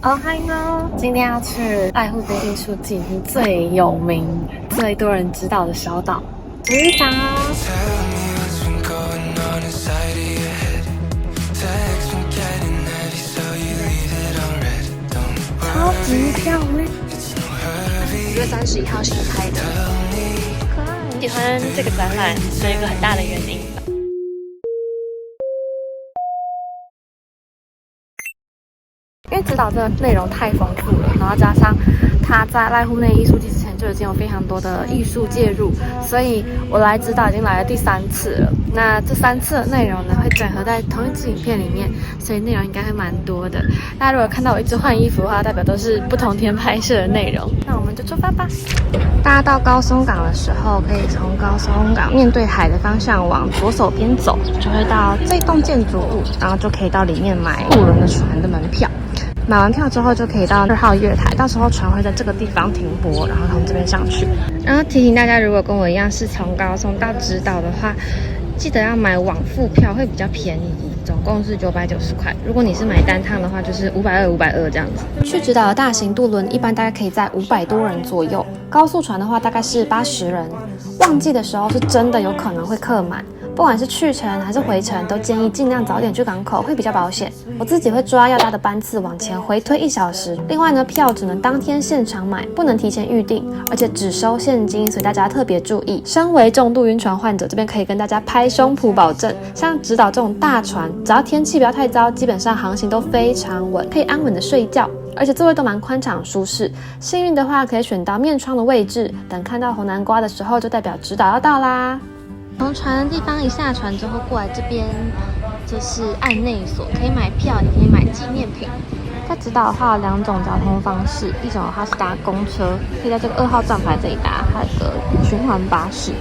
哦，嗨呢！今天要去濑户边艺术季最有名、最多人知道的小岛——直岛。超级漂亮10月31号新开的，可爱！喜欢这个展览有一个很大的原因。因为直岛这个内容太丰富了，然后加上它在濑户内艺术季之前就已经有非常多的艺术介入，所以我来直岛已经来了第3次了。那这3次的内容呢，会整合在同一支影片里面，所以内容应该会蛮多的。大家如果看到我一直换衣服的话，代表都是不同天拍摄的内容。那我们就出发吧。大家到高松港的时候，可以从高松港面对海的方向往左手边走，就会到这栋建筑物，然后就可以到里面买渡轮的船的门票。买完票之后就可以到2号月台，到时候船会在这个地方停泊，然后从这边上去。然后提醒大家，如果跟我一样是从高松到直岛的话，记得要买往复票，会比较便宜，总共是990块。如果你是买单趟的话，就是520这样子。去直岛的大型渡轮一般大概可以在500多人左右，高速船的话大概是80人。旺季的时候是真的有可能会客满。不管是去程还是回程，都建议尽量早点去港口，会比较保险。我自己会抓要搭的班次往前回推1小时。另外呢，票只能当天现场买，不能提前预定，而且只收现金，所以大家特别注意。身为重度晕船患者，这边可以跟大家拍胸脯保证，像直岛这种大船，只要天气不要太糟，基本上航行都非常稳，可以安稳的睡觉。而且座位都蛮宽敞舒适，幸运的话可以选到面窗的位置，等看到红南瓜的时候，就代表直岛要到啦。从船的地方一下船之后，过来这边就是案内所，可以买票，也可以买纪念品。在直岛的话有2种交通方式，一种的话是搭公车，可以在这个2号站牌这里搭，还有个循环巴士。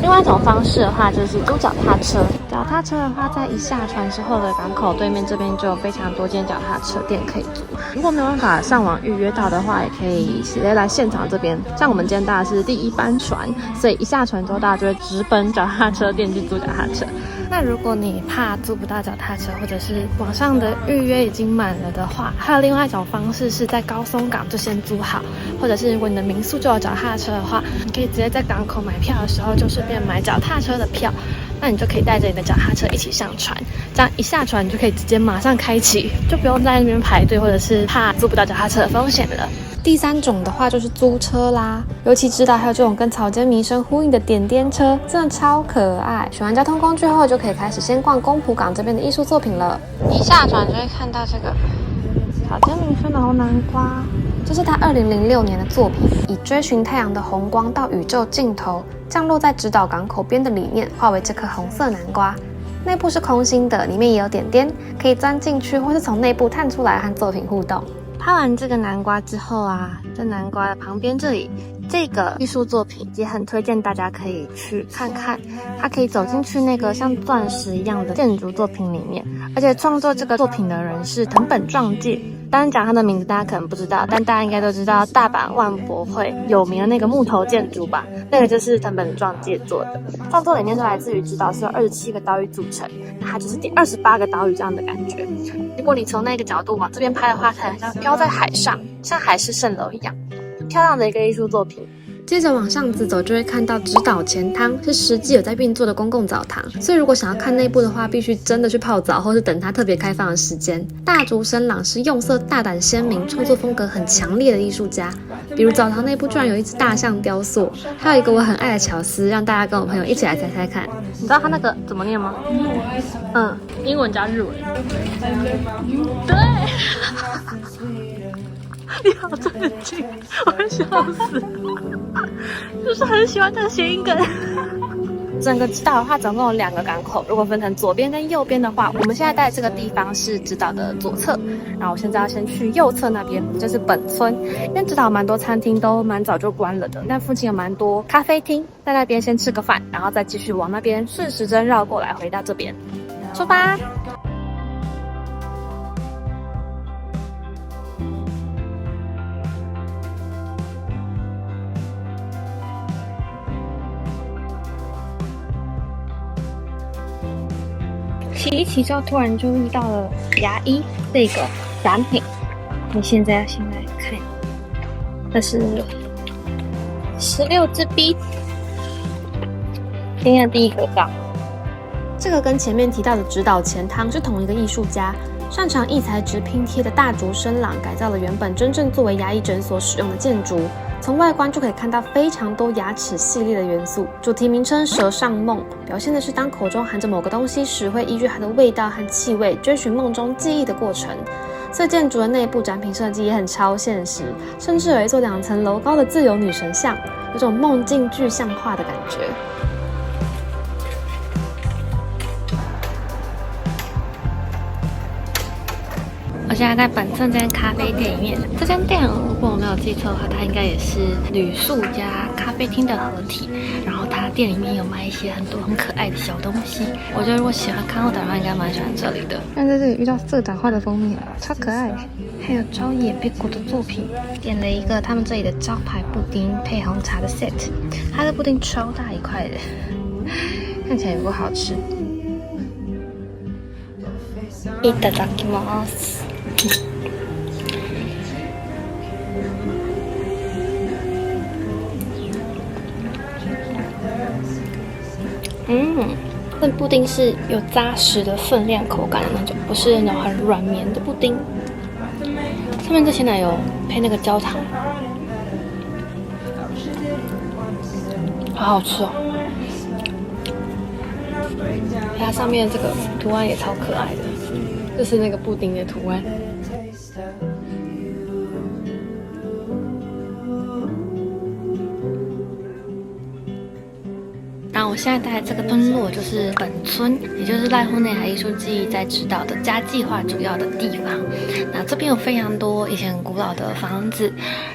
另外一种方式的话就是租脚踏车，脚踏车的话在一下船之后的港口对面这边就有非常多间脚踏车店可以租。如果没有办法上网预约到的话，也可以直接来现场这边。像我们今天搭的是第1班船，所以一下船之后大家就会直奔脚踏车店去租脚踏车。那如果你怕租不到脚踏车，或者是网上的预约已经满了的话，还有另外一种方式是在高松港就先租好，或者是如果你的民宿就有脚踏车的话，你可以直接在港口买票的时候就顺便买脚踏车的票，那你就可以带着你的脚踏车一起上船，这样一下船你就可以直接马上开启，就不用在那边排队或者是怕租不到脚踏车的风险了。第3种的话就是租车啦，尤其直岛还有这种跟草间弥生呼应的点点车，真的超可爱。选完交通工具后，就可以开始先逛宫浦港这边的艺术作品了。一下船就会看到这个草间弥生的红南瓜，这是他2006年的作品，以追寻太阳的红光到宇宙尽头，降落在直岛港口边的理念，化为这颗红色南瓜。内部是空心的，里面也有点点，可以钻进去或是从内部探出来和作品互动。拍完这个南瓜之后啊，在南瓜的旁边这里，这个艺术作品也很推荐大家可以去看看。它可以走进去那个像钻石一样的建筑作品里面，而且创作这个作品的人是藤本壮介。当然讲他的名字大家可能不知道，但大家应该都知道大阪万博会有名的那个木头建筑吧，那个就是藤本壮介做的。创作理念是来自于直岛是由27个岛屿组成，那它就是第28个岛屿这样的感觉。如果你从那个角度往这边拍的话，它很像飘在海上，像海市蜃楼一样，很漂亮的一个艺术作品。接着往上直走，就会看到直岛钱汤，是实际有在运作的公共澡堂。所以如果想要看内部的话，必须真的去泡澡，或是等它特别开放的时间。大竹伸朗是用色大胆鲜明、创作风格很强烈的艺术家。比如澡堂内部居然有一只大象雕塑，还有一个我很爱的巧思，让大家跟我朋友一起来猜猜看。你知道它那个怎么念吗？英文加日文。对。你好震惊，我会笑死，就是很喜欢这个谐音梗。整个直岛的话，总共有2个港口，如果分成左边跟右边的话，我们现在在这个地方是直岛的左侧，然后我现在要先去右侧那边，就是本村。因为直岛蛮多餐厅都蛮早就关了的，但附近有蛮多咖啡厅，在那边先吃个饭，然后再继续往那边顺时针绕过来，回到这边，出发。骑一骑之后，突然就遇到了牙医这个展品。你现在要先来看，这是16支笔，今天的第一个稿。这个跟前面提到的直岛前汤是同一个艺术家，擅长异材质拼贴的大竹生廊改造了原本真正作为牙医诊所使用的建筑。从外观就可以看到非常多牙齿系列的元素。主题名称“舌上梦”表现的是当口中含着某个东西时，会依据它的味道和气味追寻梦中记忆的过程。所以建筑的内部展品设计也很超现实，甚至有一座2层楼高的自由女神像，有种梦境具象化的感觉。我现在在本村这间咖啡店里面，这间店如果我没有记错的话，它应该也是旅宿加咖啡厅的合体。然后它店里面有卖一些很多很可爱的小东西，我觉得如果喜欢看后的话，应该蛮喜欢这里的。但在这里遇到色彩画的封面，超可爱。还有朝野贝果的作品，点了一个他们这里的招牌布丁配红茶的 set， 它的布丁超大一块的，看起来有够好吃。いただきます。这布丁是有扎实的分量口感的那种，不是那种很软绵的布丁。上面这些奶油配那个焦糖，好好吃哦！它上面这个图案也超可爱的，这是那个布丁的图案。然后我现在待的这个村落就是本村，也就是濑户内海艺术季在指导的家计划主要的地方。那这边有非常多以前很古老的房子。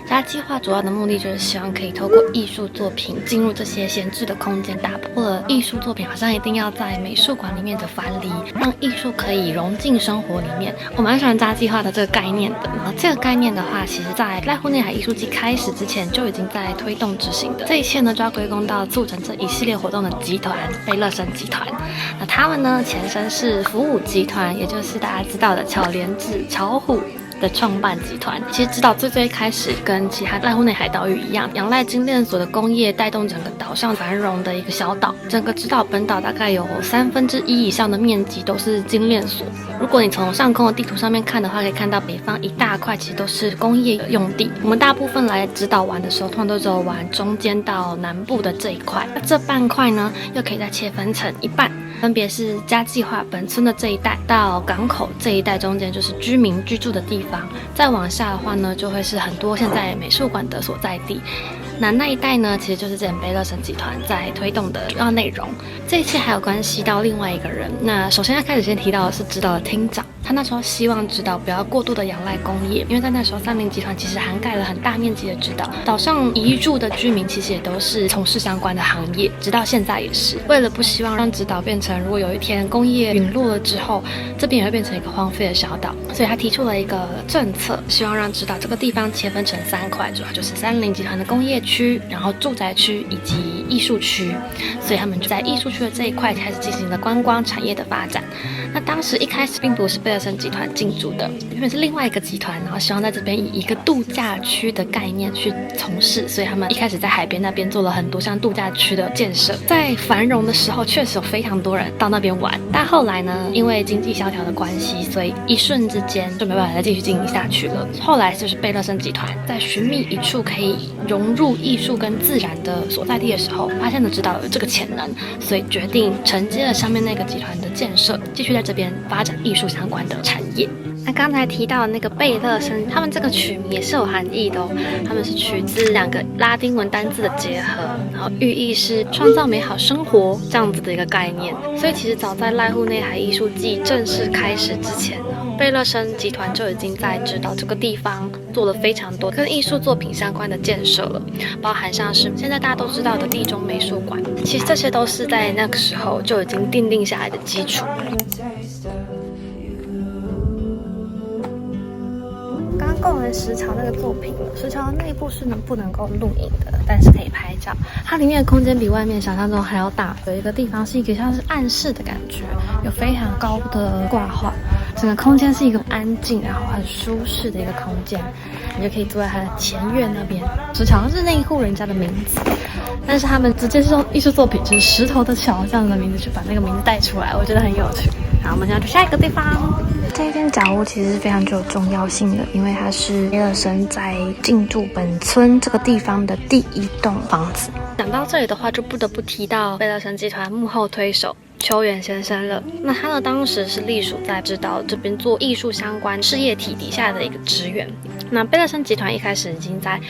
家计划主要的目的就是希望可以透过艺术作品进入这些闲置的空间，打破了艺术作品好像一定要在美术馆里面的藩篱，让艺术可以融进生活里面。我蛮喜欢家计划的这个概念的。然后这个概念的话，其实在濑户内海艺术季开始之前就已经在推动执行的。这一切呢，就要归功到促成这一系列活动的集团贝乐生集团。那他们呢，前身是福武集团，也就是大家知道的巧莲智、巧虎的创办集团。其实直岛最开始跟其他濑户内海岛屿一样，仰赖精炼所的工业带动整个岛上繁荣的一个小岛。整个直岛本岛大概有1/3以上的面积都是精炼所。如果你从上空的地图上面看的话，可以看到北方一大块其实都是工业用地。我们大部分来直岛玩的时候，通常都只有玩中间到南部的这一块。那这半块呢，又可以再切分成一半。分别是家计划本村的这一带到港口这一带，中间就是居民居住的地方。再往下的话呢，就会是很多现在美术馆的所在地。那一带呢，其实就是这贝乐生集团在推动的主要内容。这一切还有关系到另外一个人。那首先要开始先提到的是直岛的厅长，他那时候希望直岛不要过度的仰赖工业，因为在那时候三菱集团其实涵盖了很大面积的直岛，岛上移住的居民其实也都是从事相关的行业，直到现在也是。为了不希望让直岛变成如果有一天工业陨落了之后，这边也会变成一个荒废的小岛，所以他提出了一个政策，希望让直岛这个地方切分成3块，主要就是三菱集团的工业区，然后住宅区以及艺术区。所以他们就在艺术区的这一块开始进行了观光产业的发展。那当时一开始并不是贝乐生集团进驻的，原本是另外一个集团，然后希望在这边以一个度假区的概念去从事，所以他们一开始在海边那边做了很多像度假区的建设。在繁荣的时候，确实有非常多人到那边玩，但后来呢，因为经济萧条的关系，所以一瞬之间就没办法再继续经营下去了。后来就是贝乐生集团在寻觅一处可以融入艺术跟自然的所在地的时候，发现了直岛有这个潜能，所以决定承接了上面那个集团的建设，继续在这边发展艺术相关的产业。那刚才提到的那个贝乐生，他们这个取名也是有含义的哦。他们是取自2个拉丁文单字的结合，然后寓意是创造美好生活这样子的一个概念。所以其实早在濑户内海艺术季正式开始之前，贝乐生集团就已经在直岛这个地方做了非常多跟艺术作品相关的建设了，包含像是现在大家都知道的地中美术馆，其实这些都是在那个时候就已经奠定下来的基础。刚刚逛完石桥那个作品了，石桥内部是不能够录影的，但是可以拍照。它里面的空间比外面想象中还要大，有一个地方是一个像是暗室的感觉，有非常高的挂画，整个空间是一个安静然后很舒适的一个空间，你就可以坐在它的前院那边。石桥是那一户人家的名字，但是他们直接是用艺术作品，就是石头的桥这样的名字去把那个名字带出来，我觉得很有趣。好，我们现在去下一个地方。这间小屋其实是非常具有重要性的，因为它是贝勒森在进驻本村这个地方的第一栋房子。讲到这里的话，就不得不提到贝勒森集团幕后推手秋元先生了。那他呢，当时是隶属在指导这边做艺术相关事业体底下的一个职员。那贝勒森集团一开始已经在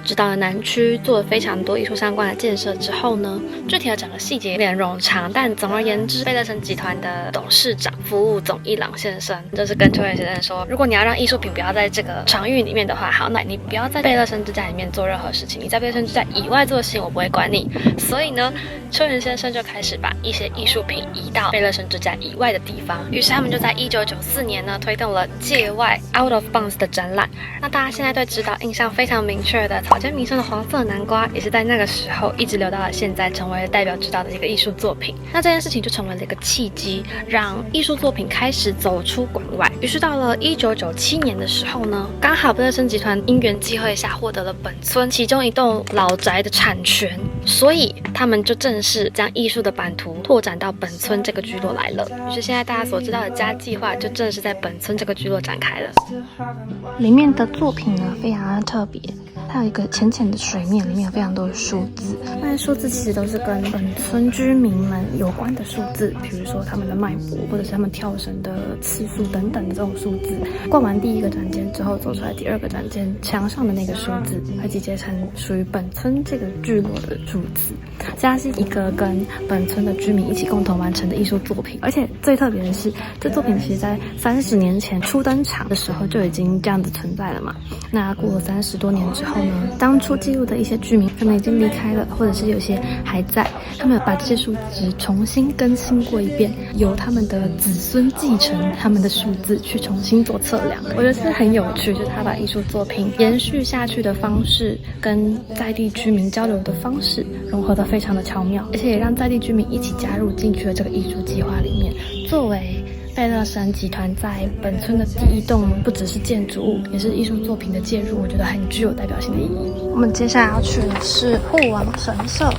指导的南区做了非常多艺术相关的建设之后呢，具体的整个细节有点冗长，但总而言之，贝勒森集团的董事长服务总一郎先生就是跟秋元先生说，如果你要让艺术品不要在这个场域里面的话，好，那你不要在贝勒森之家里面做任何事情，你在贝勒森之家以外做的事情我不会管你。所以呢，秋元先生就开始把一些艺术品移到贝勒森之家以外的地方，于是他们就在1994年呢推动了界外 Out of Bounds 的展览。那大家现在对指导印象非常明确的草间弥生的黄色南瓜，也是在那个时候一直留到了现在，成为了代表指导的一个艺术作品。那这件事情就成为了一个契机，让艺术作品开始走出馆外。于是到了1997年的时候呢，刚好贝勒森集团因缘际会下获得了本村其中一栋老宅的产权，所以他们就正式将艺术的版图拓展到本村这个聚落来了。于是现在大家所知道的家计划就正式在本村这个聚落展开了。里面的作品呢非常的特别，它有一个浅浅的水面，里面有非常多的数字，那些数字其实都是跟本村居民们有关的数字，比如说他们的脉搏，或者是他们跳绳的次数等等的这种数字。逛完第一个展间之后，走出来第二个展间，墙上的那个数字会集结成属于本村这个聚落的数字。这是一个跟本村的居民一起共同完成的艺术作品，而且最特别的是，这作品其实在30年前初登场的时候就已经这样子存在了嘛。那过了30多年之后呢，当初记录的一些居民可能已经离开了，或者是有些还在，他们把这些数值重新更新过一遍，由他们的子孙继承他们的数字去重新做测量。我觉得是很有趣，就是他把艺术作品延续下去的方式跟在地居民交流的方式融合得非常的巧妙，而且也让在地居民一起加入进去了这个艺术计划里面。作为贝勒森集团在本村的第一栋，不只是建筑物，也是艺术作品的介入，我觉得很具有代表性的意义。我们接下来要去的是护王神社。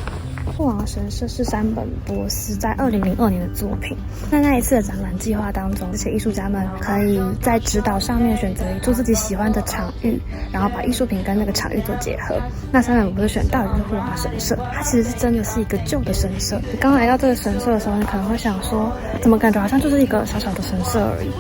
护王神社是山本博司在2002年的作品。那一次的展览计划当中，这些艺术家们可以在指导上面选择一座自己喜欢的场域，然后把艺术品跟那个场域做结合。那山本博司选到的就是护王神社，它其实是真的是一个旧的神社。你刚来到这个神社的时候，你可能会想说，怎么感觉好像就是一个小小的神社而已。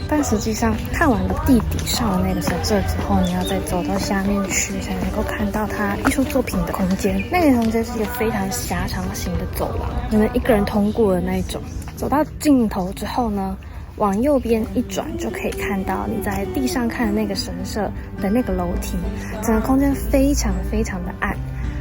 但实际上，看完了地底上的那个神社之后，你要再走到下面去，才能够看到它艺术作品的空间。那个空间是一个非常狭长型的走廊，只能一个人通过的那一种。走到尽头之后呢，往右边一转就可以看到你在地上看的那个神社的那个楼梯。整个空间非常非常的暗，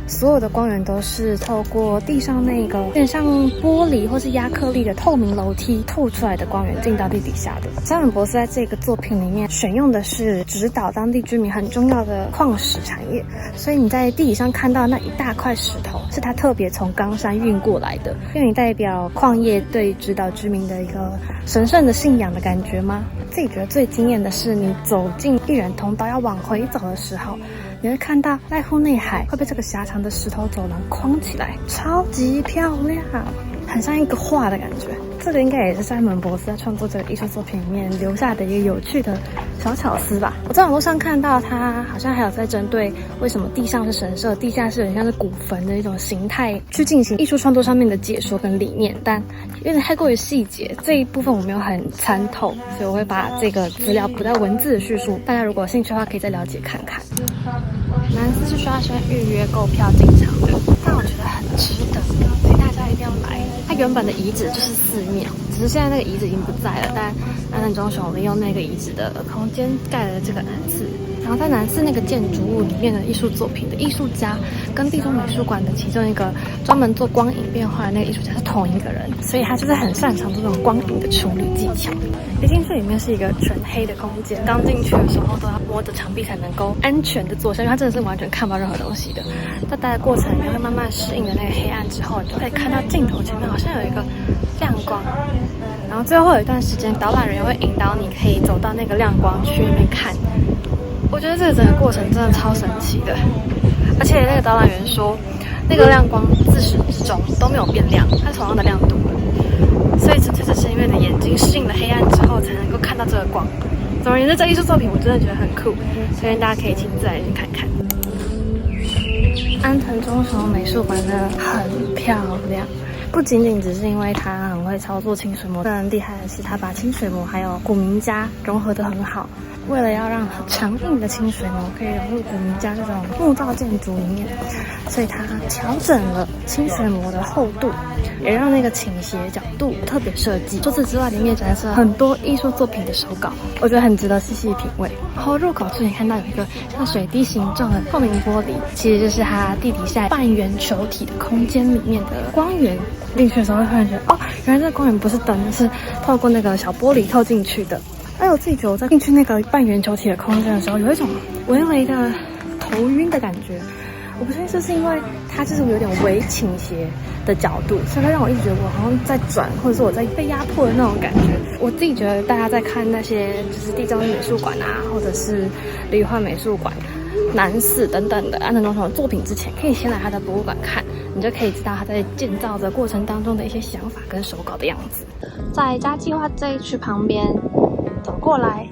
所有的光源都是透过地上那个有点像玻璃或是亚克力的透明楼梯透出来的光源进到地底下的。山本博司在这个作品里面选用的是指导当地居民很重要的矿石产业，所以你在地底上看到那一大块石头是他特别从冈山运过来的，因为代表矿业对指导居民的一个神圣的信仰的感觉吗？自己觉得最惊艳的是，你走进一人通道要往回走的时候，你会看到濑户内海会被这个狭长的石头走廊框起来，超级漂亮，很像一个画的感觉。这个应该也是山本博司在创作这个艺术作品里面留下的一个有趣的小巧思吧。我在网络上看到他好像还有在针对为什么地上是神社，地下是有点像是古坟的一种形态去进行艺术创作上面的解说跟理念，但有点太过于细节，这一部分我没有很参透，所以我会把这个资料补在文字的叙述，大家如果有兴趣的话可以再了解看看。南寺是需要先预约购票进场的，但我觉得很值得，所以大家一定要来。它原本的遗址就是寺庙，只是现在那个遗址已经不在了，但安藤忠雄利用那个遗址的空间盖了这个南寺。然后在南寺那个建筑物里面的艺术作品的艺术家，跟地中美术馆的其中一个专门做光影变化的那个艺术家是同一个人，所以他就是很擅长这种光影的处理技巧。一进去里面是一个全黑的空间，刚进去的时候都要摸着墙壁才能够安全的坐下，因为它真的是完全看不到任何东西的。在待的过程，你会慢慢适应的那个黑暗之后，你就可以看到镜头前面好像有一个亮光，然后最后有一段时间，导览人员会引导你可以走到那个亮光去那边看。我觉得这个整个过程真的超神奇的，而且那个导览员说，那个亮光自始至终都没有变亮，它是同样的亮度，所以纯粹只是因为你的眼睛适应了黑暗之后，才能够看到这个光。总而言之，这艺术作品我真的觉得很酷，所以大家可以亲自来去看看。安藤忠雄美术馆真的很漂亮，不仅仅只是因为它很会操作清水模，更厉害的是它把清水模还有古民家融合得很好。为了要让很强硬的清水模可以融入古民家这种木造建筑里面，所以它调整了清水模的厚度，也让那个倾斜角度特别设计。除此之外，里面展示了很多艺术作品的手稿，我觉得很值得细细品味。然后入口处你看到有一个像水滴形状的透明玻璃，其实就是它地底下半圆球体的空间里面的光源。进去的时候会突然觉得，哦，原来这个光源不是灯，是透过那个小玻璃透进去的。而我自己觉得我在进去那个半圆球体的空间的时候，有一种微微的头晕的感觉。我不确定是不是因为它就是有点微倾斜的角度，所以会让我一直觉得我好像在转，或者是我在被压迫的那种感觉。我自己觉得大家在看那些就是地中海美术馆啊，或者是旅幻美术馆、南寺等等的安藤忠雄的作品之前，可以先来他的博物馆看，你就可以知道他在建造的过程当中的一些想法跟手稿的样子。在嘉计划这一区旁边走过来，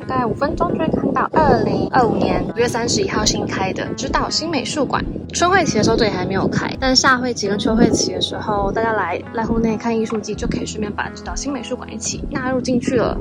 大概5分钟就会看到2025年5月31号新开的直岛新美术馆。春会期的时候这里还没有开，但夏会期跟秋会期的时候，大家来濑户内看艺术季就可以顺便把直岛新美术馆一起纳入进去了。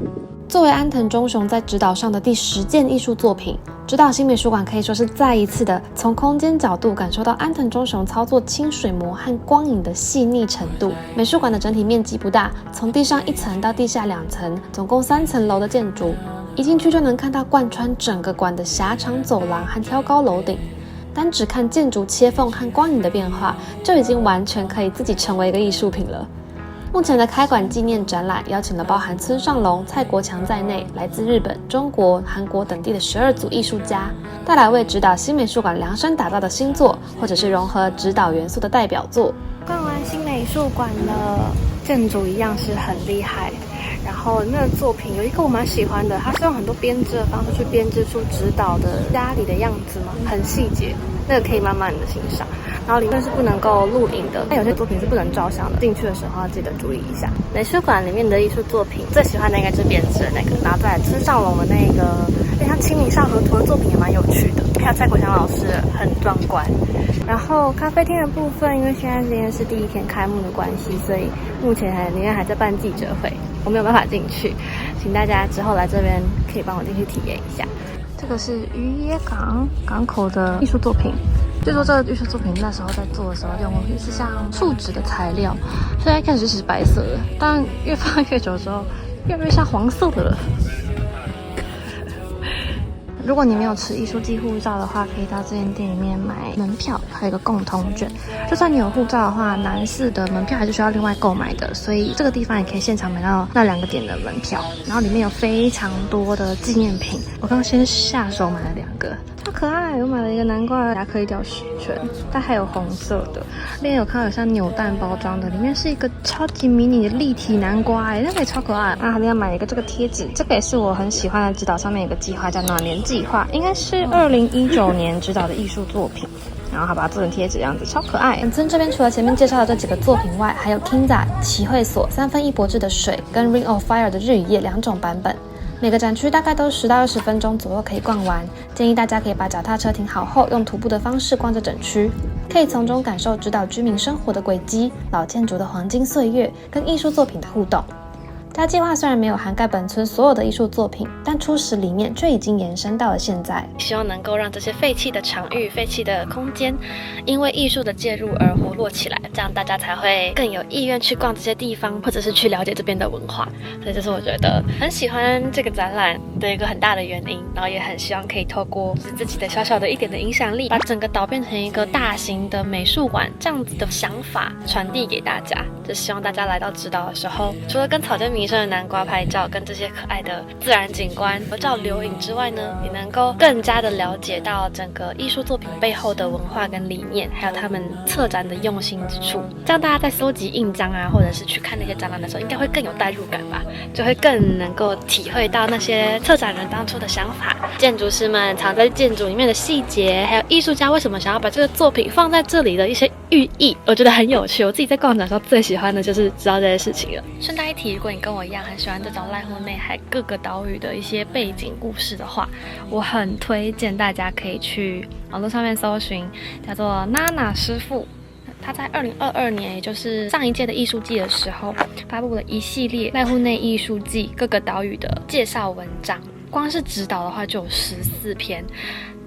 作为安藤忠雄在直岛上的第10件艺术作品，直岛新美术馆可以说是再一次的从空间角度感受到安藤忠雄操作清水模和光影的细腻程度。美术馆的整体面积不大，从地上1层到地下2层，总共3层楼的建筑，一进去就能看到贯穿整个馆的狭长走廊和挑高楼顶。单只看建筑切缝和光影的变化，就已经完全可以自己成为一个艺术品了。目前的开馆纪念展览邀请了包含村上隆、蔡国强在内，来自日本、中国、韩国等地的12组艺术家，带来为直岛新美术馆量身打造的新作，或者是融合直岛元素的代表作。逛完新美术馆的建筑一样是很厉害，然后那个作品有一个我蛮喜欢的，它是用很多编织的方式去编织出直岛的家里的样子嘛，很细节，那个可以慢慢的欣赏。然后里面是不能够录影的，但有些作品是不能照相的，进去的时候要记得注意一下。美术馆里面的艺术作品，最喜欢的应该是编织的那个，然后再来村上隆的那个，像清明上河图的作品也蛮有趣的，还有蔡国强老师很壮观。然后咖啡厅的部分，因为现在今天是第1天开幕的关系，所以目前里面还在办记者会，我没有办法进去，请大家之后来这边可以帮我进去体验一下。这个是渔野港口的艺术作品。据说这个艺术作品那时候在做的时候用的是像树脂的材料，所以一开始是白色的，但越放越久之后越来越像黄色的了。如果你没有持艺术季护照的话，可以到这间店里面买门票，还有一个共同券。就算你有护照的话，南寺的门票还是需要另外购买的，所以这个地方也可以现场买到那2个点的门票。然后里面有非常多的纪念品，我刚先下手买了2个，超可爱。我买了一个南瓜亚克力吊饰圈，但还有红色的，另外有看到有像扭蛋包装的，里面是一个超级迷你的立体南瓜，那个也超可爱。啊，另外买了一个这个贴纸，这个也是我很喜欢的直岛上面有个计划叫暖年计划，应该是2019年直岛的艺术作品，然后还把它做成贴纸样子，超可爱。本村这边除了前面介绍的这几个作品外，还有 Kinza 棋会所3分1博志的水跟 Ring of Fire 的日与夜2种版本，每个展区大概都10到20分钟左右可以逛完，建议大家可以把脚踏车停好后，用徒步的方式逛着整区，可以从中感受直岛居民生活的轨迹、老建筑的黄金岁月跟艺术作品的互动。嘉计划虽然没有涵盖本村所有的艺术作品，但初始理念却已经延伸到了现在，希望能够让这些废弃的场域、废弃的空间因为艺术的介入而活络起来，这样大家才会更有意愿去逛这些地方，或者是去了解这边的文化。所以这是我觉得很喜欢这个展览的一个很大的原因，然后也很希望可以透过自己的小小的一点的影响力，把整个岛变成一个大型的美术馆，这样子的想法传递给大家。就希望大家来到直岛的时候，除了跟草间弥名胜的南瓜拍照，跟这些可爱的自然景观合照留影之外呢，也能够更加的了解到整个艺术作品背后的文化跟理念，还有他们策展的用心之处。这样大家在搜集印章啊，或者是去看那些展览的时候，应该会更有代入感吧，就会更能够体会到那些策展人当初的想法，建筑师们藏在建筑里面的细节，还有艺术家为什么想要把这个作品放在这里的一些寓意，我觉得很有趣。我自己在逛展的时候最喜欢的就是知道这些事情了。顺带一提，如果你跟我一样很喜欢这种濑户内海各个岛屿的一些背景故事的话，我很推荐大家可以去网络上面搜寻叫做娜娜师傅。他在2022年，也就是上一届的艺术季的时候，发布了一系列濑户内艺术季各个岛屿的介绍文章，光是指导的话就有14篇。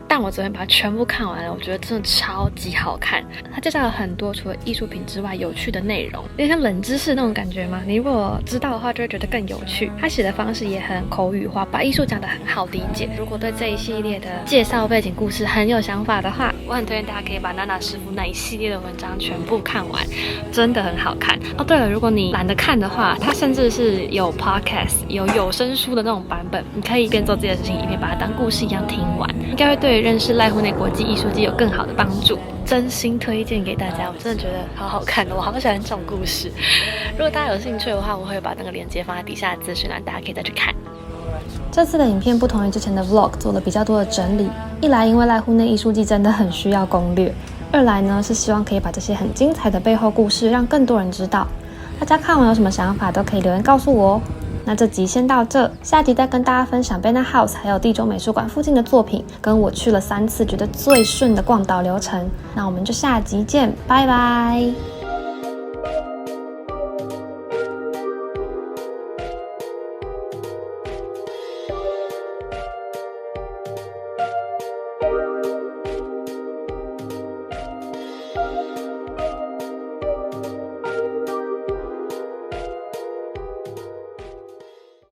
但我昨天把它全部看完了，我觉得真的超级好看。它介绍了很多除了艺术品之外有趣的内容，有点像冷知识那种感觉嘛。你如果知道的话，就会觉得更有趣。他写的方式也很口语化，把艺术讲得很好理解。如果对这一系列的介绍背景故事很有想法的话，我很推荐大家可以把娜娜师傅那一系列的文章全部看完，真的很好看。哦，对了，如果你懒得看的话，它甚至是有 podcast 有声书的那种版本，你可以一边做自己的事情，一边把它当故事一样听完，应该会对认识濑户内国际艺术季有更好的帮助，真心推荐给大家。我真的觉得好好看的，我好喜欢这种故事。如果大家有兴趣的话，我会把那个链接放在底下的资讯栏，大家可以再去看。这次的影片不同于之前的 vlog， 做了比较多的整理。一来因为濑户内艺术季真的很需要攻略，二来呢是希望可以把这些很精彩的背后故事让更多人知道。大家看完有什么想法都可以留言告诉我哦。那这集先到这，下集再跟大家分享 Bena House 还有地中美术馆附近的作品，跟我去了3次觉得最顺的逛岛流程。那我们就下集见，拜拜。